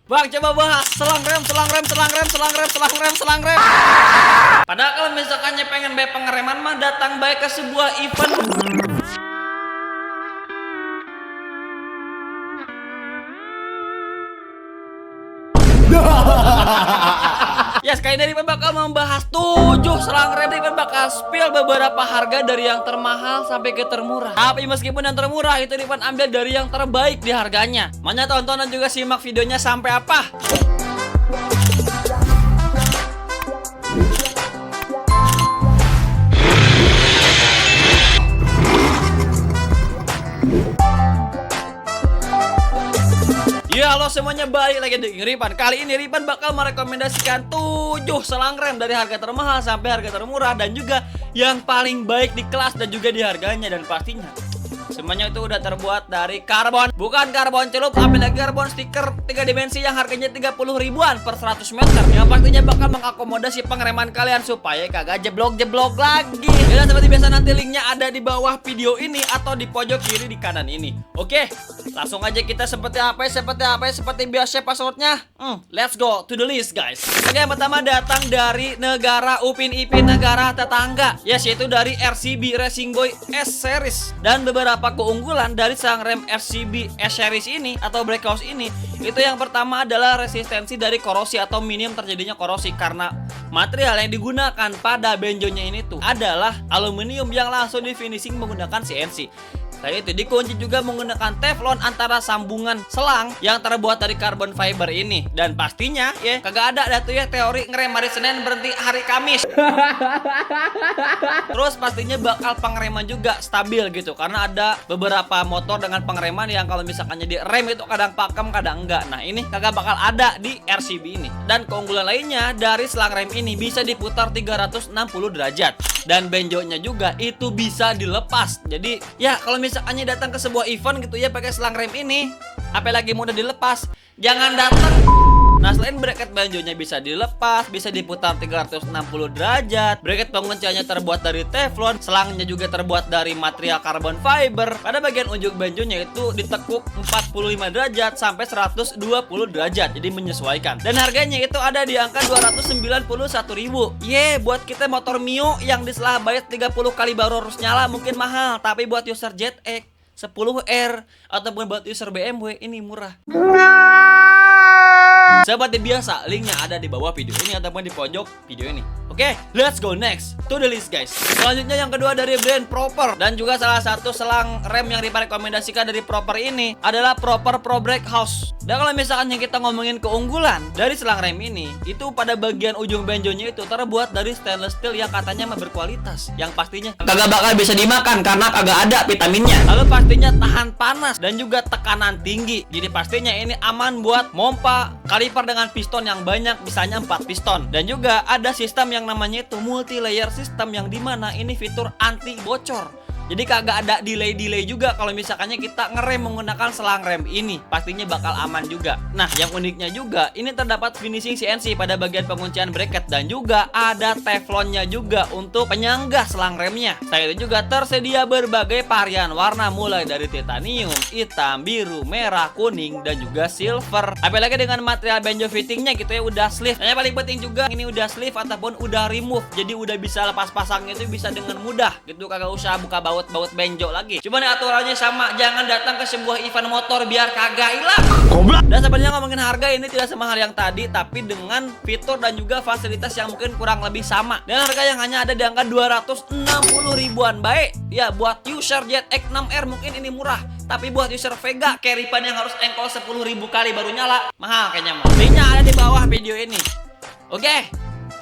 Bang, coba bahas selang rem. Padahal kalau misalkannya pengen baik pengereman mah datang baik ke sebuah event. Ya, sekali dari bakal membahas 7 selang rem, dan bakal spill beberapa harga dari yang termahal sampai ke termurah. Tapi meskipun yang termurah itu Rivan ambil dari yang terbaik di harganya. Makanya tonton dan juga simak videonya sampai apa. Ya, halo semuanya, balik lagi dengan Rivan. Kali ini Rivan bakal merekomendasikan 7 selang rem dari harga termahal sampai harga termurah, dan juga yang paling baik di kelas dan juga di harganya. Dan pastinya semuanya itu udah terbuat dari karbon. Bukan karbon celup, apalagi karbon stiker 3 dimensi yang harganya 30 ribuan per 100 meter. Yang pastinya bakal mengakomodasi pengereman kalian supaya kagak jeblok-jeblok lagi. Dan seperti biasa nanti linknya ada di bawah video ini atau di pojok kiri di kanan ini. Oke, langsung aja kita seperti biasa passwordnya. Let's go to the list, guys. Oke, yang pertama datang dari negara Upin Ipin, negara tetangga. Yes, yaitu dari RCB Racing Boy S Series. Dan beberapa keunggulan dari selang rem RCB S Series ini atau Black House ini, itu yang pertama adalah resistensi dari korosi atau minim terjadinya korosi, karena material yang digunakan pada benjonya ini tuh adalah aluminium yang langsung di finishing menggunakan CNC. Selain itu dikunci juga menggunakan teflon antara sambungan selang yang terbuat dari carbon fiber ini. Dan pastinya ya kagak ada tuh ya teori ngerem hari Senin berhenti hari Kamis. Terus pastinya bakal pengereman juga stabil gitu, karena ada beberapa motor dengan pengereman yang kalau misalkannya di rem itu kadang pakem kadang enggak. Nah ini kagak bakal ada di RCB ini. Dan keunggulan lainnya dari selang rem ini bisa diputar 360 derajat. Dan benjonya juga itu bisa dilepas. Jadi ya kalau misalkannya datang ke sebuah event gitu ya pakai selang rem ini, apalagi mudah dilepas, jangan datang. Nah, selain bracket benjonya bisa dilepas, bisa diputar 360 derajat, bracket pengunciannya terbuat dari teflon, selangnya juga terbuat dari material carbon fiber. Pada bagian ujung benjonya itu ditekuk 45 derajat sampai 120 derajat, jadi menyesuaikan. Dan harganya itu ada di angka 291.000. Buat kita motor Mio yang di setelah bayar 30 kali baru harus nyala mungkin mahal, tapi buat user ZX 10R ataupun buat user BMW ini murah. Seperti biasa, linknya ada di bawah video ini ataupun di pojok video ini. Oke, let's go next to the list, guys. Selanjutnya yang kedua dari brand Proper, dan juga salah satu selang rem yang direkomendasikan dari Proper ini adalah Proper Pro Brake House. Dan kalau misalkan yang kita ngomongin keunggulan dari selang rem ini, itu pada bagian ujung benjonya itu terbuat dari stainless steel yang katanya berkualitas, yang pastinya kagak bakal bisa dimakan karena kagak ada vitaminnya. Lalu pastinya tahan panas dan juga tekanan tinggi. Jadi pastinya ini aman buat mompa kaliper dengan piston yang banyak, misalnya 4 piston. Dan juga ada sistem yang namanya itu multi layer system, yang dimana ini fitur anti bocor. Jadi kagak ada delay juga kalau misalkannya kita ngerem menggunakan selang rem ini, pastinya bakal aman juga. Nah, yang uniknya juga ini terdapat finishing CNC pada bagian penguncian bracket, dan juga ada teflonnya juga untuk penyangga selang remnya. Selain itu juga tersedia berbagai varian warna mulai dari titanium, hitam, biru, merah, kuning, dan juga silver. Apalagi dengan material benjo fittingnya gitu ya, udah sleeve. Yang paling penting juga ini udah sleeve ataupun udah remove, jadi udah bisa lepas pasangnya itu bisa dengan mudah gitu, kagak usah buka baut benjo lagi. Cuman aturannya sama, jangan datang ke sebuah event motor biar kagak hilang. Dan sebenarnya ngomongin harga ini tidak semahal yang tadi, tapi dengan fitur dan juga fasilitas yang mungkin kurang lebih sama. Dan harga yang hanya ada di angka 260 ribuan. Baik ya, buat user ZX6R mungkin ini murah, tapi buat user Vega Keripan yang harus engkol 10.000 kali baru nyala, mahal kayaknya. Linknya ada di bawah video ini. Oke,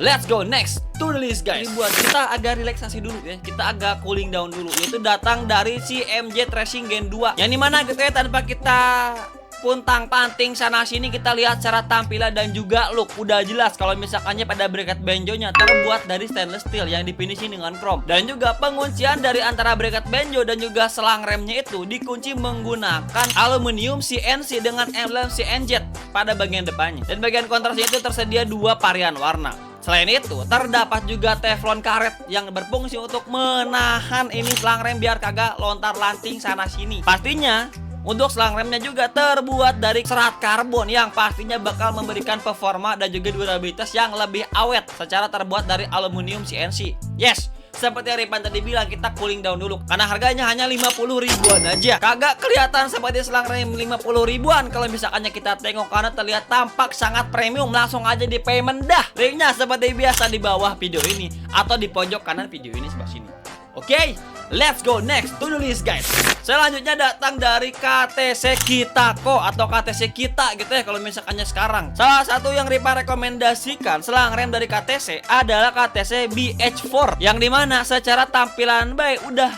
let's go next to the list, guys. Ini buat kita agak relaksasi dulu ya, kita agak cooling down dulu. Itu datang dari si MJ Racing Gen 2, yang dimana gitu ya, tanpa kita puntang panting sana sini, kita lihat secara tampilan dan juga look udah jelas kalau misalkannya pada bracket benjonya terbuat dari stainless steel yang difinishing dengan chrome. Dan juga penguncian dari antara bracket benjo dan juga selang remnya itu dikunci menggunakan aluminium CNC dengan emblem CNZ pada bagian depannya. Dan bagian kontrasnya itu tersedia 2 varian warna. Selain itu, terdapat juga teflon karet yang berfungsi untuk menahan ini selang rem biar kagak lontar-lanting sana sini. Pastinya Untuk selang remnya juga terbuat dari serat karbon yang pastinya bakal memberikan performa dan juga durabilitas yang lebih awet secara terbuat dari aluminium CNC. Yes, seperti yang Ripan tadi bilang, kita cooling down dulu karena harganya hanya 50 ribuan aja. Kagak kelihatan seperti selang rem 50 ribuan kalau misalkannya kita tengok, karena terlihat tampak sangat premium. Langsung aja di payment dah. Linknya seperti biasa di bawah video ini atau di pojok kanan video ini sebelah sini. Oke, let's go next to the list guys. Selanjutnya datang dari KTC Kitako atau KTC Kita gitu ya kalau misalkannya sekarang. Salah satu yang Ripa rekomendasikan selang rem dari KTC adalah KTC BH4, yang dimana secara tampilan baik udah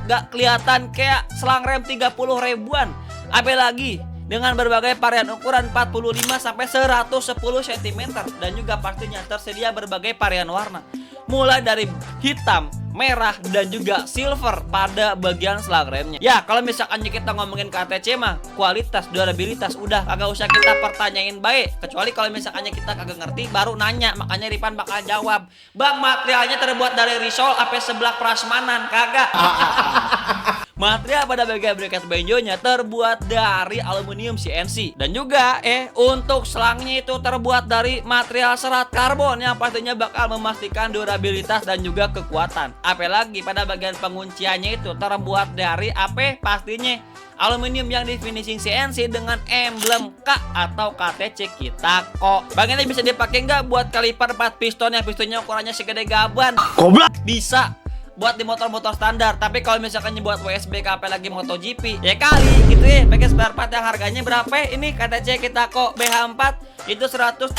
gak kelihatan kayak selang rem 30 ribuan. Apalagi dengan berbagai varian ukuran 45 sampai 110 cm dan juga pastinya tersedia berbagai varian warna. Mulai dari hitam, merah, dan juga silver pada bagian selang remnya. Ya, kalau misalkan kita ngomongin KTC mah, kualitas, durabilitas udah kagak usah kita pertanyain baik. Kecuali kalau misalkan kita kagak ngerti baru nanya, makanya Ripan bakal jawab, "Bang, materialnya terbuat dari risol apa seblak prasmanan?" Kagak. Material pada bagian bracket benjonya terbuat dari aluminium CNC. Dan juga untuk selangnya itu terbuat dari material serat karbon yang pastinya bakal memastikan durabilitas dan juga kekuatan. Apalagi pada bagian pengunciannya itu terbuat dari pastinya aluminium yang di finishing CNC dengan emblem K atau KTC Kitako. Bang, ini bisa dipakai nggak buat kaliper 4 piston yang pistonnya ukurannya segede gaban? Goblok. Bisa buat di motor-motor standar, tapi kalau misalkan buat WSBK apalagi MotoGP ya kali gitu ya pakai spare part yang harganya berapa ini KTC Kitako BH4 itu 170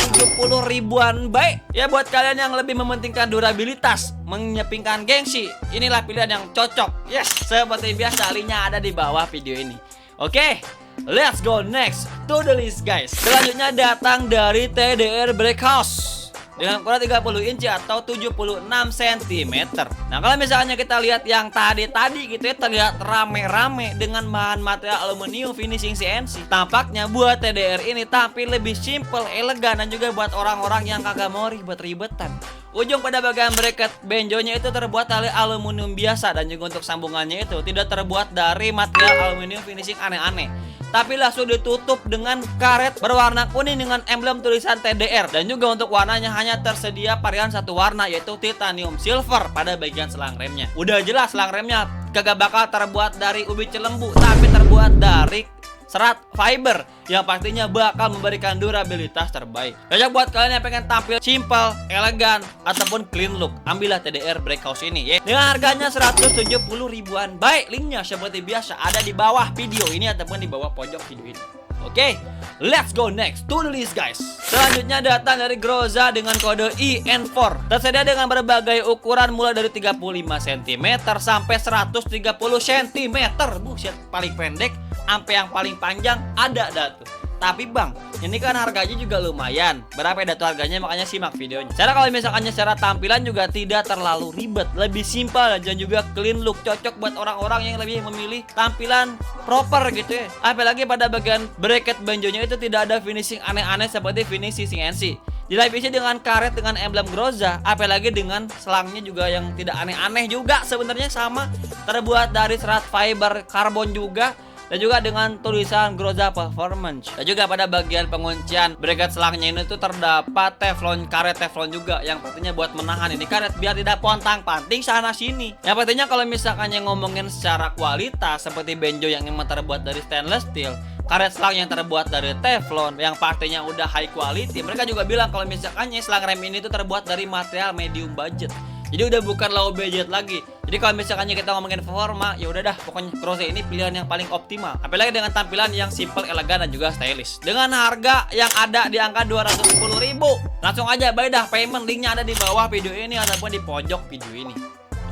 ribuan. Baik ya, buat kalian yang lebih mementingkan durabilitas, menyepingkan gengsi, inilah pilihan yang cocok. Yes, seperti biasa linknya ada di bawah video ini. Oke, let's go next to the list guys. Selanjutnya datang dari TDR Breakhouse dengan ukuran 30 inci atau 76 cm. Nah, kalau misalnya kita lihat yang tadi gitu ya, terlihat rame-rame dengan bahan material aluminium finishing CNC. Tampaknya buat TDR ini tapi lebih simple, elegan, dan juga buat orang-orang yang kagak mau ribet-ribetan. Ujung pada bagian bracket benjonya itu terbuat dari aluminium biasa, dan juga untuk sambungannya itu tidak terbuat dari material aluminium finishing aneh-aneh, tapi langsung ditutup dengan karet berwarna kuning dengan emblem tulisan TDR. Dan juga untuk warnanya hanya tersedia varian satu warna, yaitu titanium silver pada bagian selang remnya. Udah jelas selang remnya kagak bakal terbuat dari ubi cilembu, tapi terbuat dari serat fiber yang pastinya bakal memberikan durabilitas terbaik. Cocok buat kalian yang pengen tampil simple, elegan, ataupun clean look. Ambillah TDR Breakhouse ini ya. Dengan harganya 170 ribuan. Baik, linknya seperti biasa ada di bawah video ini ataupun di bawah pojok video ini. Oke, let's go next to the list guys. Selanjutnya datang dari Groza dengan kode IN4. Tersedia dengan berbagai ukuran mulai dari 35 cm sampai 130 cm. Buset, paling pendek sampai yang paling panjang ada tuh. Tapi bang, ini kan harganya juga lumayan. Berapa ya tuh harganya, makanya simak videonya. Cara kalau misalkannya secara tampilan juga tidak terlalu ribet, lebih simpel dan juga clean look, cocok buat orang-orang yang lebih memilih tampilan proper gitu ya. Apalagi pada bagian bracket benjonya itu tidak ada finishing aneh-aneh seperti finishing CNC. Dilapisi dengan karet dengan emblem Groza, apalagi dengan selangnya juga yang tidak aneh-aneh juga sebenarnya, sama terbuat dari serat fiber karbon juga. Dan juga dengan tulisan Groza Performance. Dan juga pada bagian penguncian bracket selangnya ini tuh terdapat teflon, karet teflon juga, yang pastinya buat menahan ini karet biar tidak pontang-panting sana sini. Yang pastinya kalau misalkan yang ngomongin secara kualitas seperti benjo yang memang terbuat dari stainless steel, karet selang yang terbuat dari teflon yang pastinya udah high quality. Mereka juga bilang kalau misalkan selang rem ini tuh terbuat dari material medium budget. Jadi udah bukan low budget lagi. Jadi kalau misalkan kita ngomongin performa, ya udah dah, pokoknya Groza ini pilihan yang paling optimal. Apalagi dengan tampilan yang simple, elegan, dan juga stylish. Dengan harga yang ada di angka 210 ribu. Langsung aja bayar dah payment, linknya ada di bawah video ini ataupun di pojok video ini.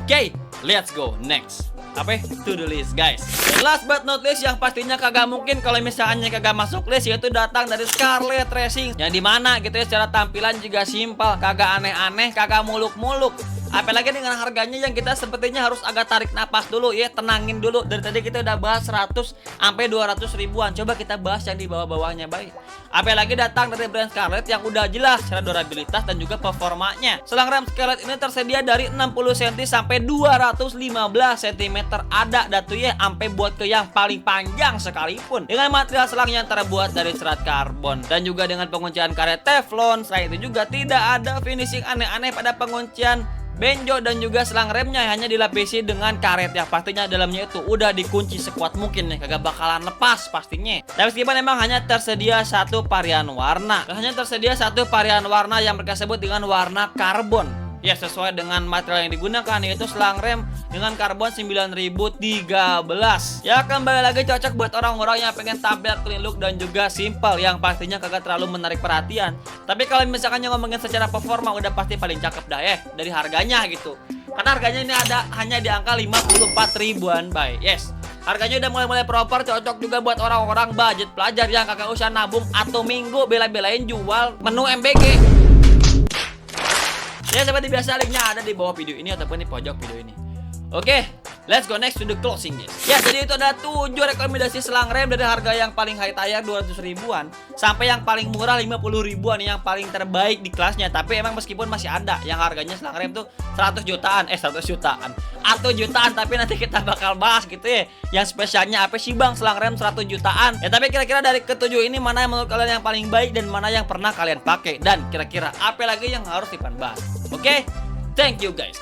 Oke, let's go next. To the list guys. Dan last but not least yang pastinya kagak mungkin kalau misalnya kagak masuk list, yaitu datang dari Scarlett Racing. Yang dimana gitu ya, secara tampilan juga simpel, kagak aneh-aneh, kagak muluk-muluk. Apalagi dengan harganya yang kita sepertinya harus agak tarik napas dulu ya, tenangin dulu. Dari tadi kita udah bahas 100 sampai 200 ribuan. Coba kita bahas yang di bawah-bawahnya, baik. Apalagi datang dari brand Scarlett yang udah jelas secara durabilitas dan juga performanya. Selang rem Scarlett ini tersedia dari 60 cm sampai 215 cm. Ada datu ya sampai buat ke yang paling panjang sekalipun. Dengan material selang yang terbuat dari serat karbon dan juga dengan penguncian karet teflon. Selain itu juga tidak ada finishing aneh-aneh pada penguncian benjo dan juga selang remnya, hanya dilapisi dengan karet yang pastinya dalamnya itu udah dikunci sekuat mungkin nih, kagak bakalan lepas pastinya. Dan meskipun memang hanya tersedia satu varian warna, yang mereka sebut dengan warna karbon. Ya, sesuai dengan material yang digunakan, yaitu selang rem dengan karbon 9013. Ya, kembali lagi cocok buat orang-orang yang pengen tampil clean look dan juga simple, yang pastinya kagak terlalu menarik perhatian. Tapi kalau misalkan yang ngomongin secara performa, udah pasti paling cakep dah ya, dari harganya gitu. Karena harganya ini hanya di angka 54 ribuan, bay. Yes, harganya udah mulai-mulai proper, cocok juga buat orang-orang budget pelajar yang kagak usah nabung atau minggu bela-belain jual menu MBG. Ya, seperti biasa linknya ada di bawah video ini ataupun di pojok video ini. Oke, let's go next to the closing guys. Ya, jadi itu ada 7 rekomendasi selang rem dari harga yang paling high tier 200 ribuan sampai yang paling murah 50 ribuan, yang paling terbaik di kelasnya. Tapi emang meskipun masih ada yang harganya selang rem tuh 100 jutaan atau jutaan, tapi nanti kita bakal bahas gitu ya. Yang spesialnya apa sih Bang selang rem 100 jutaan? Ya, tapi kira-kira dari ketujuh ini mana yang menurut kalian yang paling baik dan mana yang pernah kalian pakai, dan kira-kira apa lagi yang harus bahas? Oke, thank you guys.